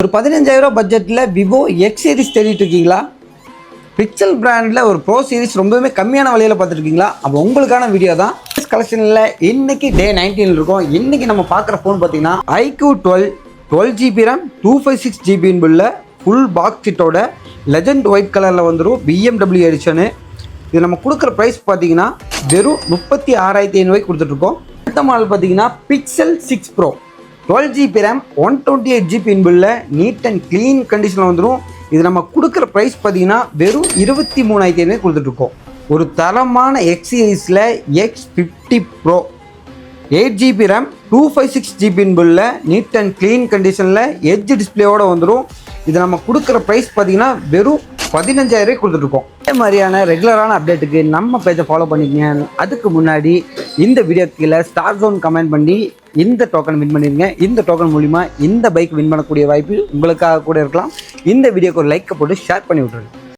ஒரு 15,000 பட்ஜெட்டில் Vivo X series தேடிட்டு இருக்கீங்களா? பிக்சல் பிராண்டில் ஒரு ப்ரோ சீரிஸ் ரொம்பவே கம்மியான விலையில் பார்த்துருக்கீங்களா? அப்போ உங்களுக்கான வீடியோ தான். கலெக்ஷனில் இன்னைக்கு டே 19 இருக்கும். இன்னைக்கு நம்ம பார்க்குற ஃபோன் பார்த்தீங்கன்னா iQOO 12GB RAM 256GB உள்ள ஃபுல் பாக்ஸ் கிட்டோட லெஜண்ட் ஒயிட் கலரில் வந்துடும். BMW edition. இது நம்ம கொடுக்குற ப்ரைஸ் பார்த்தீங்கன்னா வெறும் 36,500 கொடுத்துட்ருக்கோம். அடுத்த மாடல் பார்த்தீங்கன்னா pixel 6 Pro 12GB RAM 128GB உள்ள நீட் அண்ட் க்ளீன் கண்டிஷனில் வந்துடும். இது நம்ம கொடுக்குற ப்ரைஸ் பார்த்தீங்கன்னா வெறும் 23,500 கொடுத்துட்ருக்கோம். ஒரு தரமான எக்ஸ் சீரீஸில் X50 Pro 8GB RAM 256GB உள்ள நீட் அண்ட் க்ளீன் கண்டிஷனில் எட்ஜ் டிஸ்பிளேயோடு வந்துடும். இது நம்ம கொடுக்குற ப்ரைஸ் பார்த்தீங்கன்னா வெறும் 15,000 கொடுத்துட்ருக்கோம். இதே மாதிரியான ரெகுலரான அப்டேட்டுக்கு நம்ம பேஜை ஃபாலோ பண்ணிக்கங்க. அதுக்கு முன்னாடி இந்த வீடியோ கீழே ஸ்டார் ஜோன் கமெண்ட் பண்ணி இந்த டோக்கன் வின் பண்ணிடுங்க. இந்த டோக்கன் மூலிமா இந்த பைக் வின் பண்ணக்கூடிய வாய்ப்பு உங்களுக்காக கூட இருக்கலாம். இந்த வீடியோக்கு ஒரு லைக்கை போட்டு ஷேர் பண்ணி விட்ருங்க.